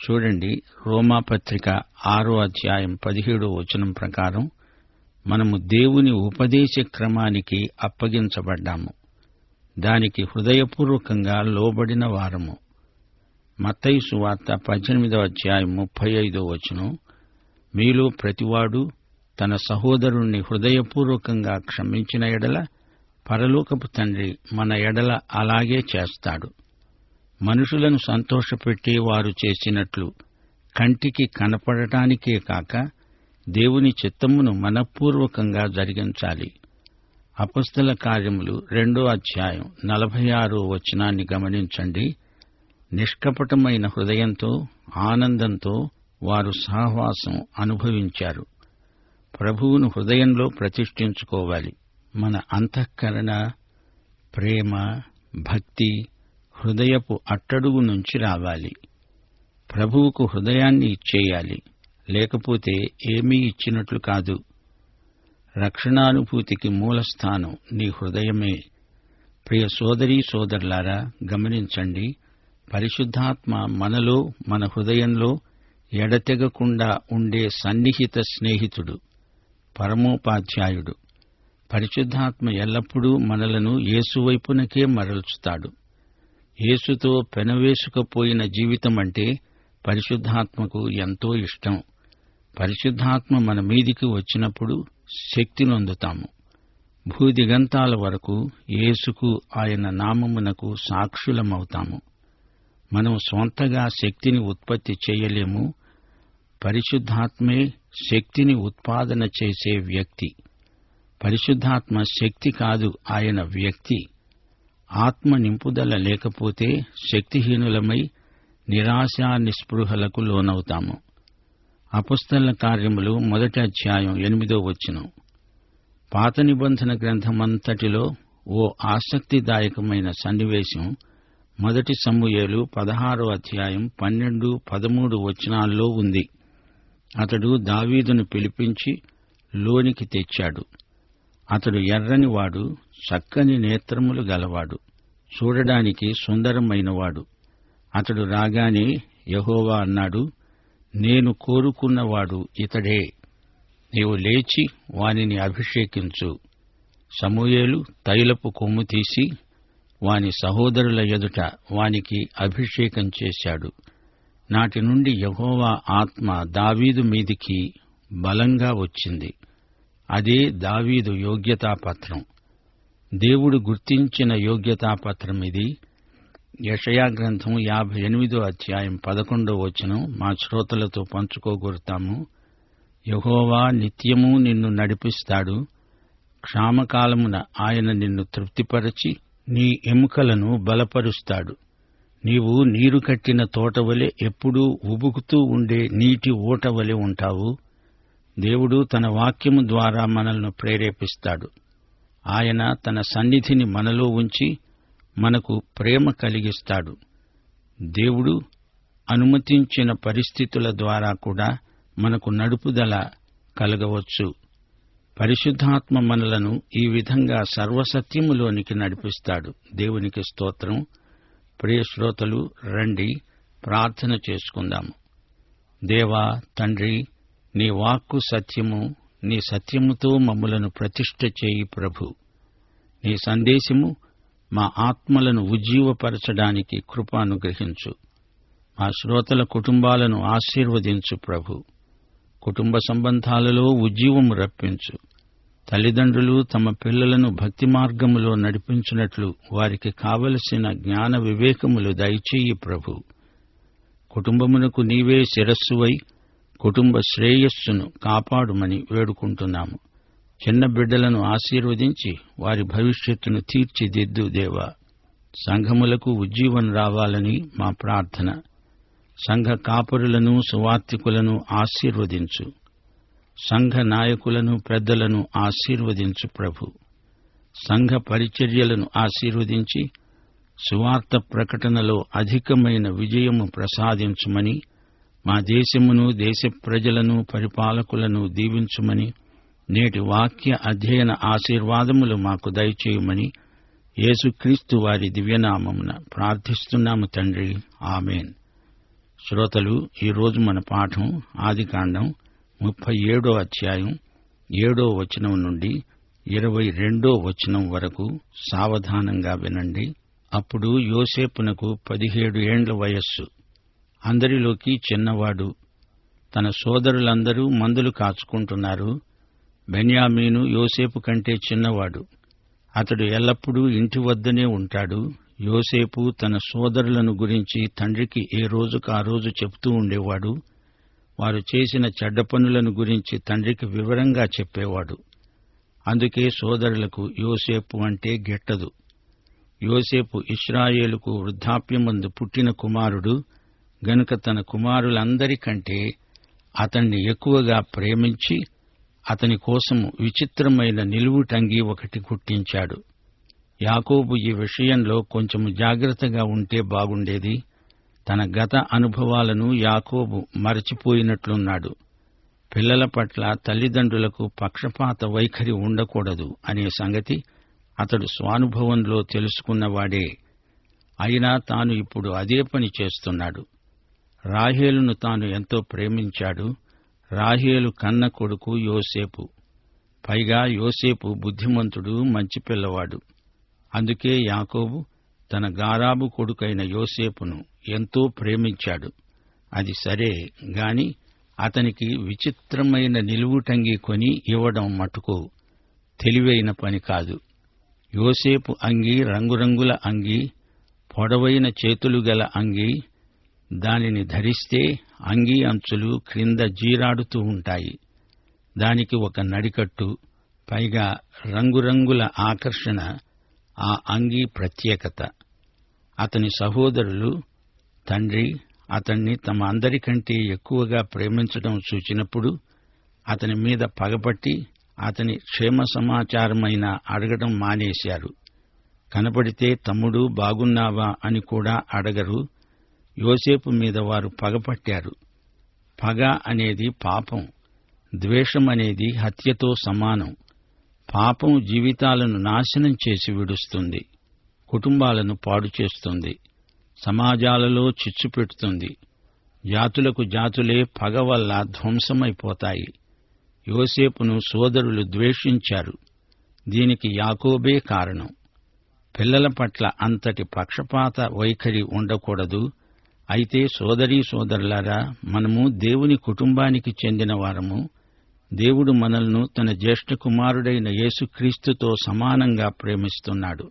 చూడండి, రోమాపత్రిక 6వ అధ్యాయం 17వ వచనం ప్రకారం మనము దేవుని ఉపదేశ క్రమానికి అప్పగించబడ్డాము. దానికి హృదయపూర్వకంగా లోబడిన వారము. మత్తయి సువార్త 18వ అధ్యాయం 35వ వచనం, మీలో ప్రతివాడు తన సహోదరుణ్ణి హృదయపూర్వకంగా క్షమించిన ఎడల పరలోకపు తండ్రి మన ఎడల అలాగే చేస్తాడు. మనుషులను సంతోషపెట్టి వారు చేసినట్లు కంటికి కనపడటానికే కాక దేవుని చిత్తమును మనఃపూర్వకంగా జరిగించాలి. అపొస్తల కార్యములు 2వ అధ్యాయం 46వ వచనాన్ని గమనించండి. నిష్కపటమైన హృదయంతో ఆనందంతో వారు సహవాసం అనుభవించారు. ప్రభువును హృదయంలో ప్రతిష్ఠించుకోవాలి. మన అంతఃకరణ, ప్రేమ, భక్తి హృదయపు అట్టడుగు నుంచి రావాలి. ప్రభువుకు హృదయాన్ని ఇచ్చేయాలి, లేకపోతే ఏమీ ఇచ్చినట్లు కాదు. రక్షణానుభూతికి మూలస్థానం నీ హృదయమే. ప్రియ సోదరీ సోదరులారా, గమనించండి, పరిశుద్ధాత్మ మనలో, మన హృదయంలో ఎడతెగకుండా ఉండే సన్నిహిత స్నేహితుడు, పరమోపాధ్యాయుడు. పరిశుద్ధాత్మ ఎల్లప్పుడూ మనలను యేసువైపునకే మరల్చుతాడు. యేసుతో పెనవేసుకుపోయిన జీవితం అంటే పరిశుద్ధాత్మకు ఎంతో ఇష్టం. పరిశుద్ధాత్మ మన మీదికి వచ్చినప్పుడు శక్తి నొందుతాము. భూదిగంతాల వరకు యేసుకు, ఆయన నామమునకు సాక్షులమవుతాము. మనం స్వంతగా శక్తిని ఉత్పత్తి చేయలేము. పరిశుద్ధాత్మే శక్తిని ఉత్పాదన చేసే వ్యక్తి. పరిశుద్ధాత్మ శక్తి కాదు, ఆయన వ్యక్తి. ఆత్మ నింపుదల లేకపోతే శక్తిహీనులమై నిరాశా నిస్పృహలకు లోనవుతాము. అపొస్తలుల కార్యములు 1వ అధ్యాయం 8వ వచనం. పాత నిబంధన గ్రంథమంతటిలో ఓ ఆసక్తిదాయకమైన సన్నివేశం 1 సమూయేలు 16వ అధ్యాయం 12, 13 వచనాల్లో ఉంది. అతడు దావీదును పిలిపించి లోనికి తెచ్చాడు. అతడు ఎర్రనివాడు, చక్కని నేత్రములు గలవాడు, చూడడానికి సుందరమైనవాడు. అతడు రాగానే యెహోవా అన్నాడు, నేను కోరుకున్నవాడు ఇతడే, నీవు లేచి వానిని అభిషేకించు. సమూయేలు తైలపు కొమ్ము తీసి వాని సహోదరుల ఎదుట వానికి అభిషేకం చేశాడు. నాటి నుండి యెహోవా ఆత్మ దావీదు మీదికి బలంగా వచ్చింది. అదే దావీదు యోగ్యతాపత్రం. దేవుడు గుర్తించిన యోగ్యతాపత్రం ఇది. యెషయా గ్రంథం 58వ అధ్యాయం 11వ వచనం మా శ్రోతలతో పంచుకోగోరుతాము. యెహోవా నిత్యము నిన్ను నడిపిస్తాడు. క్షామకాలమున ఆయన నిన్ను తృప్తిపరచి నీ ఎముకలను బలపరుస్తాడు. నీవు నీరు కట్టిన తోటవలె ఎప్పుడూ ఉబుకుతూ ఉండే నీటి ఊటవలె ఉంటావు. దేవుడు తన వాక్యము ద్వారా మనల్ని ప్రేరేపిస్తాడు. ఆయన తన సన్నిధిని మనలో ఉంచి మనకు ప్రేమ కలిగిస్తాడు. దేవుడు అనుమతించిన పరిస్థితుల ద్వారా కూడా మనకు నడుపుదల కలగవచ్చు. పరిశుద్ధాత్మ మనలను ఈ విధంగా సర్వసత్యములోనికి నడిపిస్తాడు. దేవునికి స్తోత్రం. ప్రియ శ్రోతలు, రండి ప్రార్థన చేసుకుందాము. దేవా తండ్రి, నీ వాక్కు సత్యము, నీ సత్యముతో మమ్ములను ప్రతిష్ఠ చేయి ప్రభు. నీ సందేశము మా ఆత్మలను ఉజ్జీవపరచడానికి కృప అనుగ్రహించు. మా శ్రోతల కుటుంబాలను ఆశీర్వదించు ప్రభు. కుటుంబ సంబంధాలలో ఉజ్జీవము రప్పించు. తల్లిదండ్రులు తమ పిల్లలను భక్తి మార్గములో నడిపించినట్లు వారికి కావలసిన జ్ఞాన వివేకములు దయచేయి ప్రభు. కుటుంబమునకు నీవే శిరస్సువై కుటుంబ శ్రేయస్సును కాపాడుమని వేడుకుంటున్నాము. చిన్న బిడ్డలను ఆశీర్వదించి వారి భవిష్యత్తును తీర్చిదిద్దు దేవా. సంఘములకు ఉజ్జీవం రావాలని మా ప్రార్థన. సంఘ కాపరులను, సువార్తికులను ఆశీర్వదించు. సంఘ నాయకులను, పెద్దలను ఆశీర్వదించు ప్రభు. సంఘ పరిచర్యలను ఆశీర్వదించి సువార్త ప్రకటనలో అధికమైన విజయము ప్రసాదించుమని, మా దేశమును, దేశ ప్రజలను, పరిపాలకులను దీవించుమని, నేటి వాక్య అధ్యయన ఆశీర్వాదములు మాకు దయచేయమని యేసుక్రీస్తు వారి దివ్యనామమున ప్రార్థిస్తున్నాము తండ్రి. ఆమేన్. శ్రోతలు, ఈరోజు మన పాఠం ఆదికాండం 37వ అధ్యాయం 7వ వచనం నుండి 22వ వచనం వరకు సావధానంగా వినండి. అప్పుడు యోసేపునకు 17 ఏండ్ల వయస్సు. అందరిలోకి చిన్నవాడు. తన సోదరులందరూ మందలు కాచుకుంటున్నారు. బెన్యామీను యోసేపు కంటే చిన్నవాడు. అతడు ఎల్లప్పుడూ ఇంటి వద్దనే ఉంటాడు. యోసేపు తన సోదరులను గురించి తండ్రికి ఏ రోజుకు ఆ రోజు చెప్తూ ఉండేవాడు. వారు చేసిన చెడ్డ పనులను గురించి తండ్రికి వివరంగా చెప్పేవాడు. అందుకే సోదరులకు యోసేపు అంటే గిట్టదు. యోసేపు ఇశ్రాయేలుకు వృద్ధాప్యమందు పుట్టిన కుమారుడు గనుక తన కుమారులందరికంటే అతన్ని ఎక్కువగా ప్రేమించి అతని కోసము విచిత్రమైన నిలువుటంగి ఒకటి కుట్టించాడు. యాకోబు ఈ విషయంలో కొంచెం జాగ్రత్తగా ఉంటే బాగుండేది. తన గత అనుభవాలను యాకోబు మరచిపోయినట్లున్నాడు. పిల్లల పట్ల తల్లిదండ్రులకు పక్షపాత వైఖరి ఉండకూడదు అనే సంగతి అతడు స్వానుభవంలో తెలుసుకున్నవాడే. అయినా తాను ఇప్పుడు అదే పని చేస్తున్నాడు. రాహేలును తాను ఎంతో ప్రేమించాడు. రాహేలు కన్న కొడుకు యోసేపు. పైగా యోసేపు బుద్ధిమంతుడు, మంచి పిల్లవాడు. అందుకే యాకోబు తన గారాబు కొడుకైన యోసేపును ఎంతో ప్రేమించాడు. అది సరే గాని అతనికి విచిత్రమైన నిలువుటంగి కొని ఇవ్వడం మటుకు తెలివైన పని కాదు. యోసేపు అంగీ రంగురంగుల అంగీ, పొడవైన చేతులు గల అంగీ. దానిని ధరిస్తే అంగీ అంచులు క్రింద జీరాడుతూ ఉంటాయి. దానికి ఒక నడికట్టు, పైగా రంగురంగుల ఆకర్షణ ఆ అంగీ ప్రత్యేకత. అతని సహోదరులు, తండ్రి అతన్ని తమ అందరికంటే ఎక్కువగా ప్రేమించడం చూచినప్పుడు అతని మీద పగపట్టి అతని క్షేమ సమాచారమైన అడగడం మానేశారు. కనపడితే తమ్ముడు బాగున్నావా అని కూడా అడగరు. యోసేపు మీద వారు పగపట్టారు. పగ అనేది పాపం. ద్వేషం అనేది హత్యతో సమానం. పాపం జీవితాలను నాశనం చేసి విడుస్తుంది, కుటుంబాలను పాడు చేస్తుంది, సమాజాలలో చిచ్చు పెడుతుంది. జాతులకు జాతులే పగ వల్ల ధ్వంసమైపోతాయి. యోసేపును సోదరులు ద్వేషించారు. దీనికి యాకోబే కారణం. పిల్లల పట్ల అంతటి పక్షపాత వైఖరి ఉండకూడదు. అయితే సోదరీ సోదరులారా, మనము దేవుని కుటుంబానికి చెందిన వారము. దేవుడు మనల్ని తన జ్యేష్ఠ కుమారుడైన యేసుక్రీస్తుతో సమానంగా ప్రేమిస్తున్నాడు.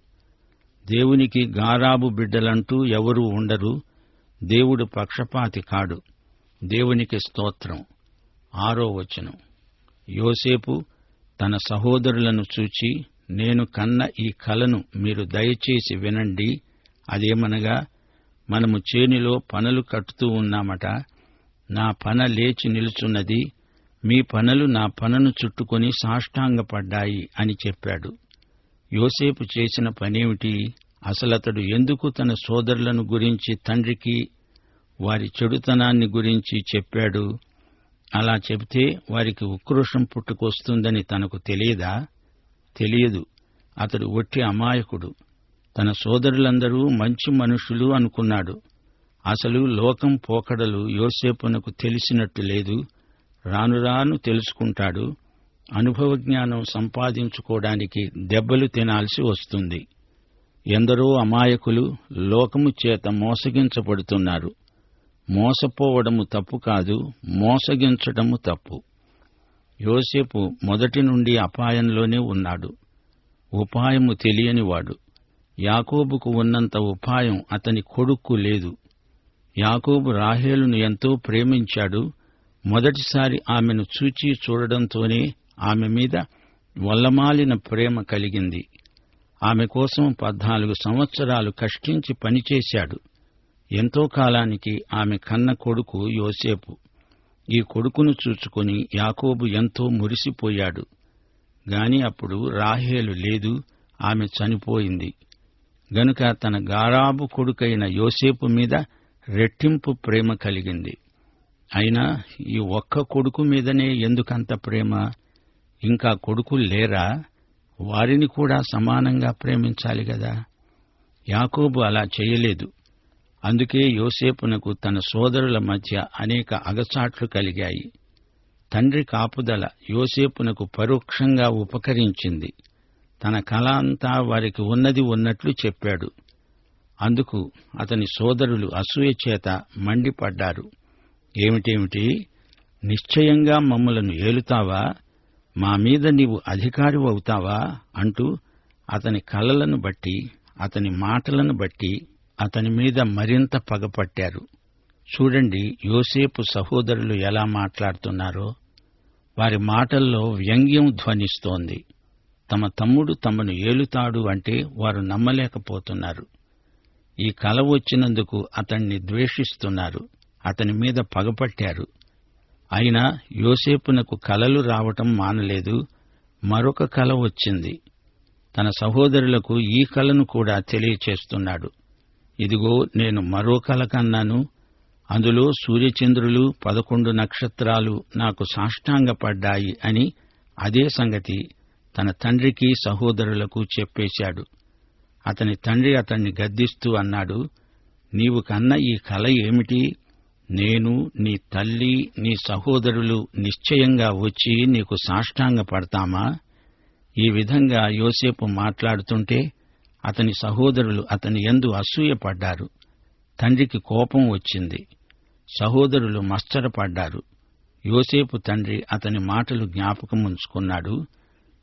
దేవునికి గారాబు బిడ్డలంటూ ఎవరూ ఉండరు. దేవుడు పక్షపాతి కాడు. దేవునికి స్తోత్రం. 6వ వచనం. యోసేపు తన సహోదరులను చూచి, నేను కన్న ఈ కలను మీరు దయచేసి వినండి. అదేమనగా, మనము చేనిలో పనలు కట్టుతూ ఉన్నామట. నా పన లేచి నిలుచున్నది, మీ పనలు నా పనను చుట్టుకొని సాష్టాంగపడ్డాయి అని చెప్పాడు. యోసేపు చేసిన పనేమిటి? అసలతడు ఎందుకు తన సోదరులను గురించి తండ్రికి వారి చెడుతనాన్ని గురించి చెప్పాడు? అలా చెబితే వారికి ఉక్రోషం పుట్టుకొస్తుందని తనకు తెలియదా? తెలియదు. అతడు ఒట్టి అమాయకుడు. తన సోదరులందరూ మంచి మనుషులు అనుకున్నాడు. అసలు లోకం పోకడలు యోసేపునకు తెలిసినట్టు లేదు. రాను రాను తెలుసుకుంటాడు. అనుభవ జ్ఞానం సంపాదించుకోవడానికి దెబ్బలు తినాల్సి వస్తుంది. ఎందరో అమాయకులు లోకము చేత మోసగించబడుతున్నారు. మోసపోవడము తప్పు కాదు, మోసగించడము తప్పు. యోసేపు మొదటి నుండి అపాయంలోనే ఉన్నాడు. ఉపాయము తెలియనివాడు. యాకోబుకు ఉన్నంత ఉపాయం అతని కొడుక్కు లేదు. యాకోబు రాహేలును ఎంతో ప్రేమించాడు. మొదటిసారి ఆమెను చూచి చూడడంతోనే ఆమె మీద వల్లమాలిన ప్రేమ కలిగింది. ఆమె కోసం 14 సంవత్సరాలు కష్టించి పనిచేశాడు. ఎంతో కాలానికి ఆమె కన్న కొడుకు యోసేపు. ఈ కొడుకును చూచుకొని యాకోబు ఎంతో మురిసిపోయాడు. గాని అప్పుడు రాహేలు లేదు, ఆమె చనిపోయింది. గనుక తన గారాబు కొడుకైన యోసేపు మీద రెట్టింపు ప్రేమ కలిగింది. అయినా ఈ ఒక్క కొడుకు మీదనే ఎందుకంత ప్రేమ? ఇంకా కొడుకులు లేరా? వారిని కూడా సమానంగా ప్రేమించాలి గదా. యాకోబు అలా చేయలేదు. అందుకే యోసేపునకు తన సోదరుల మధ్య అనేక అగచాట్లు కలిగాయి. తండ్రి కాపుదల యోసేపునకు పరోక్షంగా ఉపకరించింది. తన కల అంతా వారికి ఉన్నది ఉన్నట్లు చెప్పాడు. అందుకు అతని సోదరులు అసూయచేత మండిపడ్డారు. ఏమిటేమిటి, నిశ్చయంగా మమ్మలను ఏలుతావా? మా మీద నీవు అధికారివవుతావా? అంటూ అతని కలలను బట్టి, అతని మాటలను బట్టి అతని మీద మరింత పగపట్టారు. చూడండి, యోసేపు సహోదరులు ఎలా మాట్లాడుతున్నారో. వారి మాటల్లో వ్యంగ్యం ధ్వనిస్తోంది. తమ తమ్ముడు తమను ఏలుతాడు అంటే వారు నమ్మలేకపోతున్నారు. ఈ కల వచ్చినందుకు అతణ్ణి ద్వేషిస్తున్నారు, అతని మీద పగపట్టారు. అయినా యోసేపునకు కలలు రావటం మానలేదు. మరొక కల వచ్చింది. తన సహోదరులకు ఈ కలను కూడా తెలియచేస్తున్నాడు. ఇదిగో, నేను మరో కల కన్నాను. అందులో సూర్యచంద్రులు 11 నక్షత్రాలు నాకు సాష్టాంగపడ్డాయి అని అదే సంగతి తన తండ్రికి సహోదరులకు చెప్పేశాడు. అతని తండ్రి అతన్ని గద్దిస్తూ అన్నాడు, నీవు కన్న ఈ కల ఏమిటి? నేను, నీ తల్లి, నీ సహోదరులు నిశ్చయంగా వచ్చి నీకు సాష్టాంగపడతామా? ఈ విధంగా యోసేపు మాట్లాడుతుంటే అతని సహోదరులు అతని యందు అసూయపడ్డారు. తండ్రికి కోపం వచ్చింది. సహోదరులు మత్సరపడ్డారు. యోసేపు తండ్రి అతని మాటలు జ్ఞాపకముంచుకున్నాడు.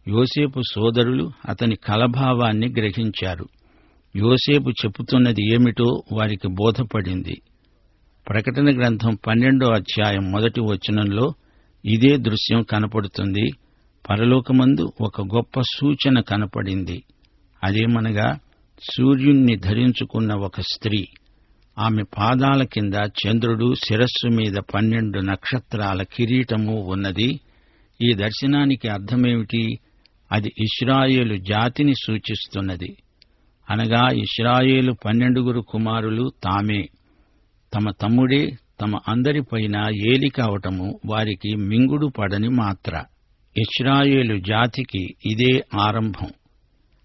యోసేపు సోదరులు అతని కలభావాన్ని గ్రహించారు. యోసేపు చెప్పుతున్నది ఏమిటో వారికి బోధపడింది. ప్రకటన గ్రంథం 12వ అధ్యాయం 1వ వచనంలో ఇదే దృశ్యం కనపడుతుంది. పరలోకమందు ఒక గొప్ప సూచన కనపడింది. అదేమనగా, సూర్యుణ్ణి ధరించుకున్న ఒక స్త్రీ. ఆమె పాదాల కింద చంద్రుడు, శిరస్సు మీద 12 నక్షత్రాల కిరీటము ఉన్నది. ఈ దర్శనానికి అర్థమేమిటి? అది ఇశ్రాయేలు జాతిని సూచిస్తున్నది. అనగా ఇశ్రాయేలు 12 కుమారులు తామే. తమ తమ్ముడే తమ అందరిపైన ఏలి కావటము వారికి మింగుడు పడని మాత్ర. ఇశ్రాయేలు జాతికి ఇదే ఆరంభం.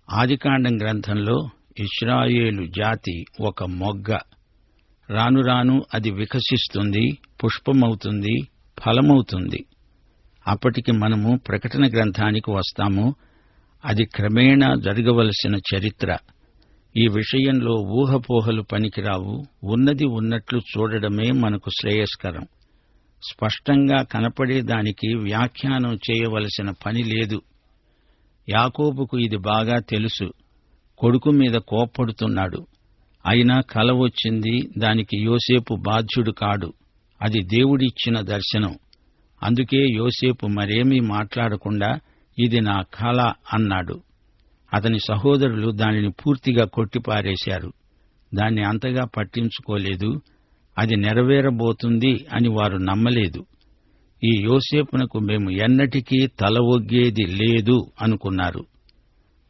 ఆదికాండం గ్రంథంలో ఇశ్రాయేలు జాతి ఒక మొగ్గ. రాను రాను అది వికసిస్తుంది, పుష్పమవుతుంది, ఫలమవుతుంది. అప్పటికి మనము ప్రకటన గ్రంథానికి వస్తాము. అది క్రమేణా జరగవలసిన చరిత్ర. ఈ విషయంలో ఊహపోహలు పనికిరావు. ఉన్నది ఉన్నట్లు చూడడమే మనకు శ్రేయస్కరం. స్పష్టంగా కనపడేదానికి వ్యాఖ్యానం చేయవలసిన పని లేదు. యాకోబుకు ఇది బాగా తెలుసు. కొడుకు మీద కోప్పడుతున్నాడు. అయినా కల వచ్చింది. దానికి యోసేపు బాధ్యుడు కాడు. అది దేవుడిచ్చిన దర్శనం. అందుకే యోసేపు మరేమీ మాట్లాడకుండా ఇది నా కల అన్నాడు. అతని సహోదరులు దానిని పూర్తిగా కొట్టిపారేశారు. దాన్ని అంతగా పట్టించుకోలేదు. అది నెరవేరబోతుంది అని వారు నమ్మలేదు. ఈ యోసేపునకు మేము ఎన్నటికీ తల ఒగ్గేది లేదు అనుకున్నారు.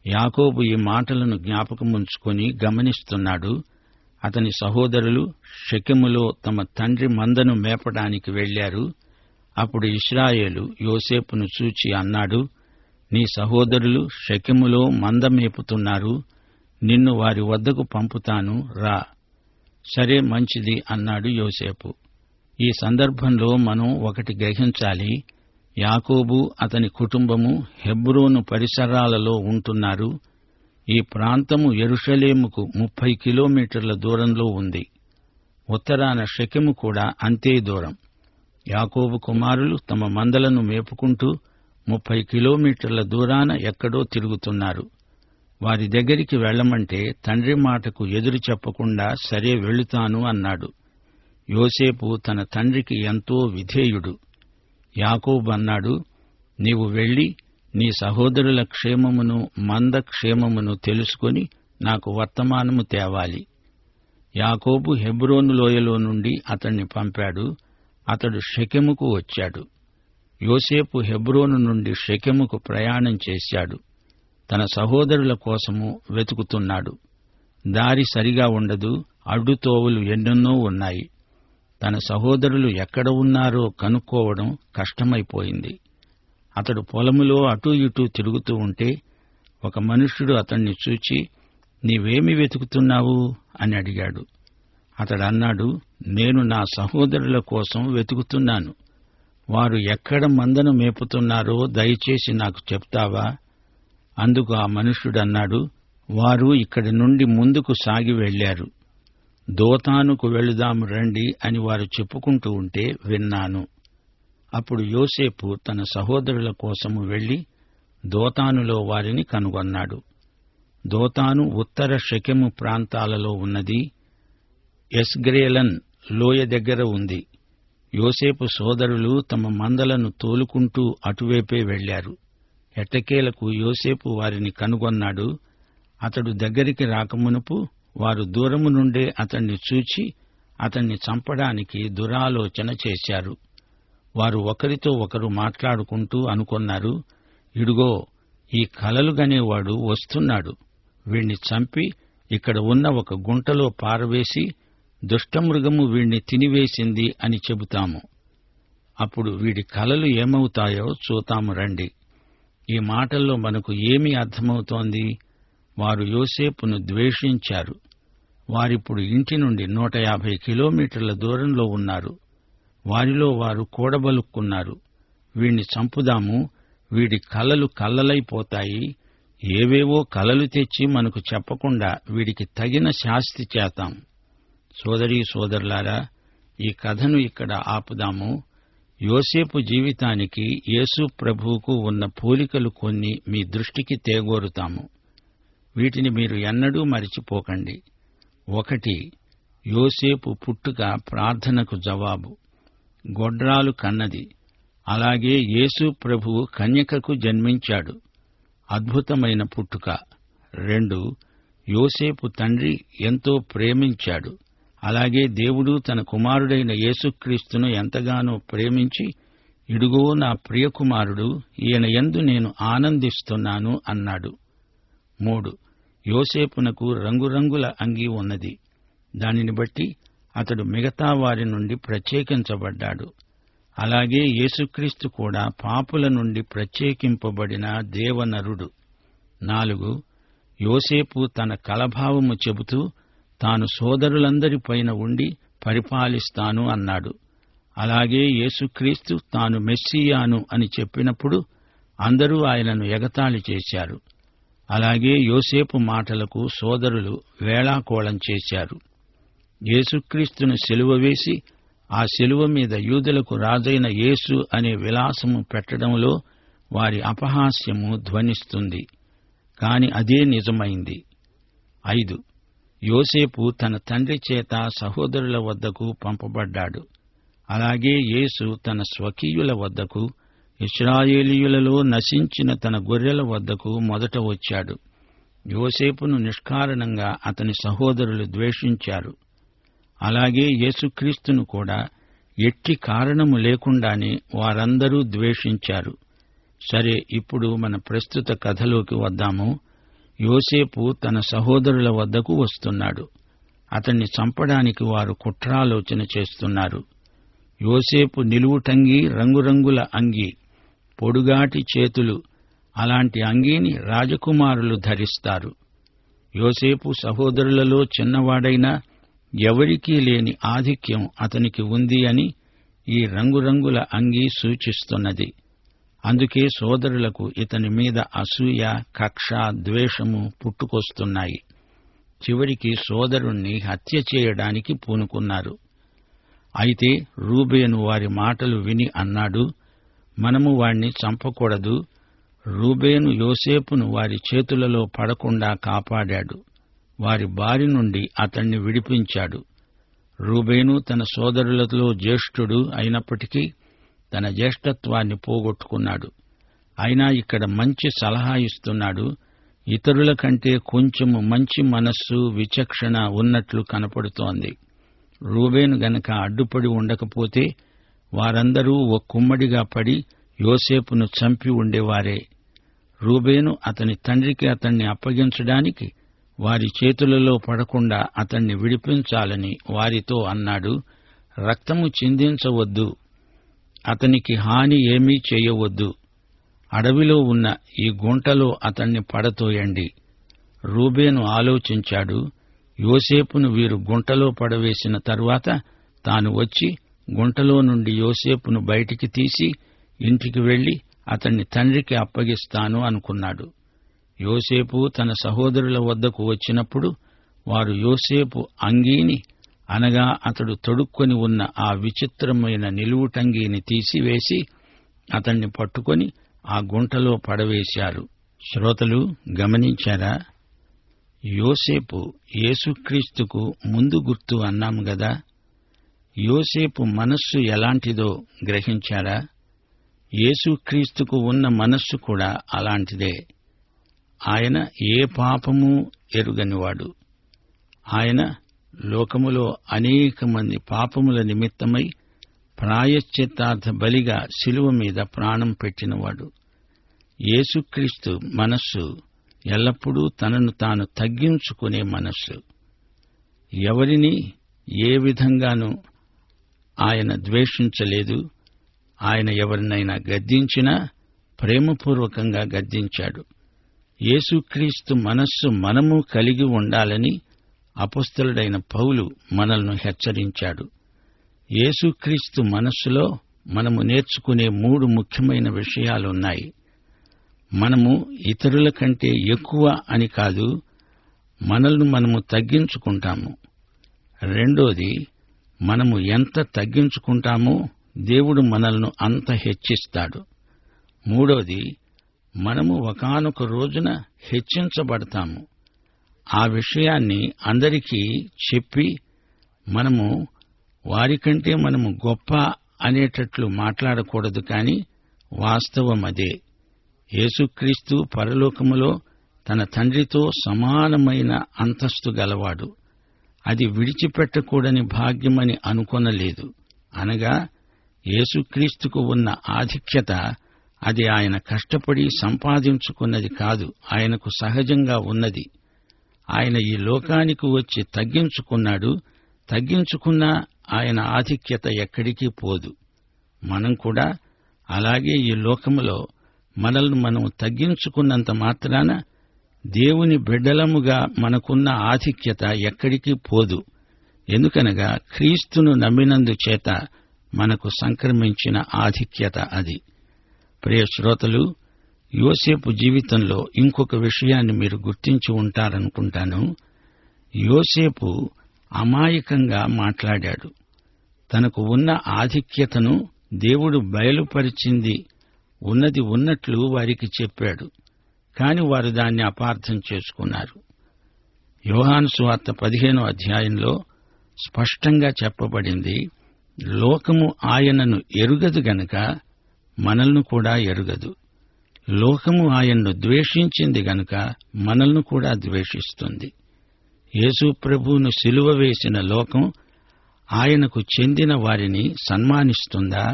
యాకోబు ఈ మాటలను జ్ఞాపకముంచుకొని గమనిస్తున్నాడు. అతని సహోదరులు షెకెములో తమ తండ్రి మందను మేపడానికి వెళ్లారు. అప్పుడు ఇశ్రాయేలు యోసేపును చూచి అన్నాడు, నీ సహోదరులు షెకెములో మంద మేపుతున్నారు. నిన్ను వారి వద్దకు పంపుతాను, రా. సరే, మంచిది అన్నాడు యోసేపు. ఈ సందర్భంలో మనం ఒకటి గ్రహించాలి. యాకోబు అతని కుటుంబము హెబ్రోను పరిసరాలలో ఉంటున్నారు. ఈ ప్రాంతము యెరూషలేముకు 30 కిలోమీటర్ల దూరంలో ఉంది. ఉత్తరాన షెకెము కూడా అంతే దూరం. యాకోబు కుమారులు తమ మందలను మేపుకుంటూ 30 కిలోమీటర్ల దూరాన ఎక్కడో తిరుగుతున్నారు. వారి దగ్గరికి వెళ్లమంటే తండ్రి మాటకు ఎదురు చెప్పకుండా సరే వెళుతాను అన్నాడు. యోసేపు తన తండ్రికి ఎంతో విధేయుడు. యాకోబు అన్నాడు, నీవు వెళ్లి నీ సహోదరుల క్షేమమును మంద క్షేమమును తెలుసుకొని నాకు వర్తమానము తేవాలి. యాకోబు హెబ్రోను లోయలో నుండి అతణ్ణి పంపాడు. అతడు షెకెముకు వచ్చాడు. యోసేపు హెబ్రోను నుండి షెకెముకు ప్రయాణం చేశాడు. తన సహోదరుల కోసము వెతుకుతున్నాడు. దారి సరిగా ఉండదు. అడ్డుతోవలు ఎన్నెన్నో ఉన్నాయి. తన సహోదరులు ఎక్కడ ఉన్నారో కనుక్కోవడం కష్టమైపోయింది. అతడు పొలములో అటూ ఇటూ తిరుగుతూ ఉంటే ఒక మనుష్యుడు అతణ్ణి చూచి, నీవేమి వెతుకుతున్నావు అని అడిగాడు. అతడన్నాడు, నేను నా సహోదరుల కోసం వెతుకుతున్నాను. వారు ఎక్కడ మందను మేపుతున్నారో దయచేసి నాకు చెప్తావా? అందుకు ఆ మనుష్యుడన్నాడు, వారు ఇక్కడి నుండి ముందుకు సాగి వెళ్లారు. దోతానుకు వెళుదాము రండి అని వారు చెప్పుకుంటూ ఉంటే విన్నాను. అప్పుడు యోసేపు తన సహోదరుల కోసము వెళ్లి దోతానులో వారిని కనుగొన్నాడు. దోతాను ఉత్తర షెకెము ప్రాంతాలలో ఉన్నది. ఎస్గ్రేలన్ లోయ దగ్గర ఉంది. యోసేపు సోదరులు తమ మందలను తోలుకుంటూ అటువైపే వెళ్లారు. ఎట్టకేలకు యోసేపు వారిని కనుగొన్నాడు. అతడు దగ్గరికి రాకమునుపు వారు దూరము నుండే అతణ్ణి చూచి అతణ్ణి చంపడానికి దురాలోచన చేశారు. వారు ఒకరితో ఒకరు మాట్లాడుకుంటూ అనుకొన్నారు, ఇడుగో, ఈ కలలు గనేవాడు వస్తున్నాడు. వీణ్ణి చంపి ఇక్కడ ఉన్న ఒక గుంటలో పారవేసి దుష్టమృగము వీణ్ణి తినివేసింది అని చెబుతాము. అప్పుడు వీడి కలలు ఏమవుతాయో చూతాము రండి. ఈ మాటల్లో మనకు ఏమి అర్థమవుతోంది? వారు యోసేపును ద్వేషించారు. వారిప్పుడు ఇంటి నుండి 150 కిలోమీటర్ల దూరంలో ఉన్నారు. వారిలో వారు కూడబలుక్కున్నారు. వీణ్ణి చంపుదాము, వీడి కలలు కల్లలైపోతాయి. ఏవేవో కలలు తెచ్చి మనకు చెప్పకుండా వీడికి తగిన శాస్తి చేతాం. సోదరీ సోదరులారా, ఈ కథను ఇక్కడ ఆపుదాము. యోసేపు జీవితానికి యేసు ప్రభువుకు ఉన్న పోలికలు కొన్ని మీ దృష్టికి తేగోరుతాము. వీటిని మీరు ఎన్నడూ మరిచిపోకండి. 1. యోసేపు పుట్టుక ప్రార్థనకు జవాబు. గొడ్రాలు కన్నది. అలాగే యేసు ప్రభువు కన్యకకు జన్మించాడు. అద్భుతమైన పుట్టుక. 2. యోసేపు తండ్రి ఎంతో ప్రేమించాడు. అలాగే దేవుడు తన కుమారుడైన యేసుక్రీస్తును ఎంతగానో ప్రేమించి, ఇడుగో నా ప్రియకుమారుడు, ఈయన యందు నేను ఆనందిస్తున్నాను అన్నాడు. 3. యోసేపునకు రంగురంగుల అంగీ ఉన్నది. దానిని బట్టి అతడు మిగతా వారి నుండి ప్రత్యేకించబడ్డాడు. అలాగే యేసుక్రీస్తు కూడా పాపుల నుండి ప్రత్యేకింపబడిన దేవనరుడు. 4. యోసేపు తన కలభావము చెబుతూ తాను సోదరులందరిపైన ఉండి పరిపాలిస్తాను అన్నాడు. అలాగే యేసుక్రీస్తు తాను మెస్సీయాను అని చెప్పినప్పుడు అందరూ ఆయనను ఎగతాళి చేశారు. అలాగే యోసేపు మాటలకు సోదరులు వేళాకోళం చేశారు. యేసుక్రీస్తును సిలువ వేసి ఆ సిలువ మీద యూదులకు రాజైన యేసు అనే విలాసము పెట్టడంలో వారి అపహాస్యము ధ్వనిస్తుంది. కాని అదే నిజమైంది. 5. యోసేపు తన తండ్రి చేత సహోదరుల వద్దకు పంపబడ్డాడు. అలాగే యేసు తన స్వకీయుల వద్దకు, ఇశ్రాయేలీయులలో నశించిన తన గొర్రెల వద్దకు మొదట వచ్చాడు. యోసేపును నిష్కారణంగా అతని సహోదరులు ద్వేషించారు. అలాగే యేసుక్రీస్తును కూడా ఎట్టి కారణము లేకుండానే వారందరూ ద్వేషించారు. సరే, ఇప్పుడు మన ప్రస్తుత కథలోకి వద్దాము. యోసేపు తన సహోదరుల వద్దకు వస్తున్నాడు. అతన్ని చంపడానికి వారు కుట్రాలోచన చేస్తున్నారు. యోసేపు నిలువుటంగీ, రంగురంగుల అంగీ, పొడుగాటి చేతులు, అలాంటి అంగీని రాజకుమారులు ధరిస్తారు. యోసేపు సహోదరులలో చిన్నవాడైనా ఎవరికీ లేని ఆధిక్యం అతనికి ఉంది అని ఈ రంగురంగుల అంగీ సూచిస్తున్నది. అందుకే సోదరులకు ఇతని మీద అసూయ, కక్ష, ద్వేషము పుట్టుకొస్తున్నాయి. చివరికి సోదరుణ్ణి హత్య చేయడానికి పూనుకున్నారు. అయితే రూబేను వారి మాటలు విని అన్నాడు, మనము వాణ్ణి చంపకూడదు. రూబేను యోసేపును వారి చేతులలో పడకుండా కాపాడాడు. వారి బారి నుండి అతణ్ణి విడిపించాడు. రూబేను తన సోదరులలో జ్యేష్ఠుడు అయినప్పటికీ తన జ్యేష్ఠత్వాన్ని పోగొట్టుకున్నాడు. అయినా ఇక్కడ మంచి సలహా ఇస్తున్నాడు. ఇతరుల కంటే కొంచెము మంచి మనస్సు, విచక్షణ ఉన్నట్లు కనపడుతోంది. రూబేను గనక అడ్డుపడి ఉండకపోతే వారందరూ ఒక్కుమ్మడిగా పడి యోసేపును చంపి ఉండేవారే. రూబేను అతని తండ్రికి అతణ్ణి అప్పగించడానికి వారి చేతులలో పడకుండా అతణ్ణి విడిపించాలని వారితో అన్నాడు. రక్తము చిందించవద్దు, అతనికి హాని ఏమీ చేయవద్దు. అడవిలో ఉన్న ఈ గుంటలో అతణ్ణి పడతోయండి. రూబేను ఆలోచించాడు, యోసేపును వీరు గుంటలో పడవేసిన తరువాత తాను వచ్చి గుంటలో నుండి యోసేపును బయటికి తీసి ఇంటికి వెళ్లి అతన్ని తండ్రికి అప్పగిస్తాను అనుకున్నాడు. యోసేపు తన సహోదరుల వద్దకు వచ్చినప్పుడు వారు యోసేపు అంగీని, అనగా అతడు తొడుక్కొని ఉన్న ఆ విచిత్రమైన నిలువుటంగీని తీసివేసి అతన్ని పట్టుకొని ఆ గుంటలో పడవేశారు. శ్రోతలు గమనించారా? యోసేపు యేసుక్రీస్తుకు ముందు గుర్తు అన్నాము గదా. యోసేపు మనస్సు ఎలాంటిదో గ్రహించారా? యేసుక్రీస్తుకు ఉన్న మనస్సు కూడా అలాంటిదే. ఆయన ఏ పాపమూ ఎరుగనివాడు. ఆయన లోకములో అనేక మంది పాపముల నిమిత్తమై ప్రాయశ్చిత్తార్థ బలిగా శిలువ మీద ప్రాణం పెట్టినవాడు. యేసుక్రీస్తు మనస్సు ఎల్లప్పుడూ తనను తాను తగ్గించుకునే మనస్సు. ఎవరిని ఏ విధంగానూ ఆయన ద్వేషించలేదు. ఆయన ఎవరినైనా గద్దించినా ప్రేమపూర్వకంగా గద్దించాడు. యేసుక్రీస్తు మనస్సు మనము కలిగి ఉండాలని అపొస్తలుడైన పౌలు మనల్ని హెచ్చరించాడు. యేసుక్రీస్తు మనస్సులో మనము నేర్చుకునే 3 ముఖ్యమైన విషయాలున్నాయి. మనము ఇతరుల కంటే ఎక్కువ అని కాదు, మనల్ని మనము తగ్గించుకుంటాము. రెండోది, మనము ఎంత తగ్గించుకుంటామో దేవుడు మనల్ని అంత హెచ్చిస్తాడు. మూడోది, మనము ఒకానొక రోజున హెచ్చించబడతాము. ఆ విషయాన్ని అందరికీ చెప్పి మనము వారికంటే మనము గొప్ప అనేటట్లు మాట్లాడకూడదు. కాని వాస్తవం అదే. యేసుక్రీస్తు పరలోకములో తన తండ్రితో సమానమైన అంతస్తు గలవాడు. అది విడిచిపెట్టకూడని భాగ్యమని అనుకొనలేదు. అనగా యేసుక్రీస్తుకు ఉన్న ఆధిక్యత అది ఆయన కష్టపడి సంపాదించుకున్నది కాదు, ఆయనకు సహజంగా ఉన్నది. ఆయన ఈ లోకానికి వచ్చి తగ్గించుకున్నాడు. తగ్గించుకున్నా ఆయన ఆధిక్యత ఎక్కడికి పోదు. మనం కూడా అలాగే ఈ లోకములో మనల్ని మనం తగ్గించుకున్నంత మాత్రాన దేవుని బిడ్డలముగా మనకున్న ఆధిక్యత ఎక్కడికి పోదు. ఎందుకనగా క్రీస్తును నమ్మినందుచేత మనకు సంక్రమించిన ఆధిక్యత అది. ప్రియ శ్రోతలు, యోసేపు జీవితంలో ఇంకొక విషయాన్ని మీరు గుర్తించి ఉంటారనుకుంటాను. యోసేపు అమాయకంగా మాట్లాడాడు. తనకు ఉన్న ఆధిక్యతను దేవుడు బయలుపరిచింది ఉన్నది ఉన్నట్లు వారికి చెప్పాడు. కాని వారు దాన్ని అపార్థం చేసుకున్నారు. యోహాను సువార్త 15వ అధ్యాయంలో స్పష్టంగా చెప్పబడింది, లోకము ఆయనను ఎరుగదు గనుక మనల్ని కూడా ఎరుగదు. లోకము ఆయన్ను ద్వేషించింది గనుక మనల్ని కూడా ద్వేషిస్తుంది. యేసు ప్రభువును సిలువ వేసిన లోకం ఆయనకు చెందిన వారిని సన్మానిస్తుందా,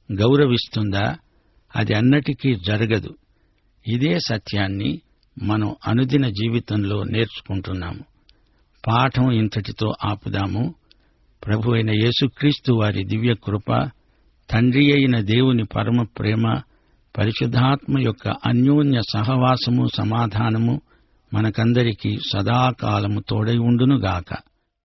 గౌరవిస్తుందా? అది అన్నటికీ జరగదు. ఇదే సత్యాన్ని మనం అనుదిన జీవితంలో నేర్చుకుంటున్నాము. పాఠం ఇంతటితో ఆపుదాము. ప్రభు అయిన యేసుక్రీస్తు వారి దివ్య కృప, తండ్రి అయిన దేవుని పరమ ప్రేమ, పరిశుద్ధాత్మ యొక్క అన్యోన్య సహవాసము, సమాధానము మనకందరికీ సదాకాలము తోడై ఉండునుగాక.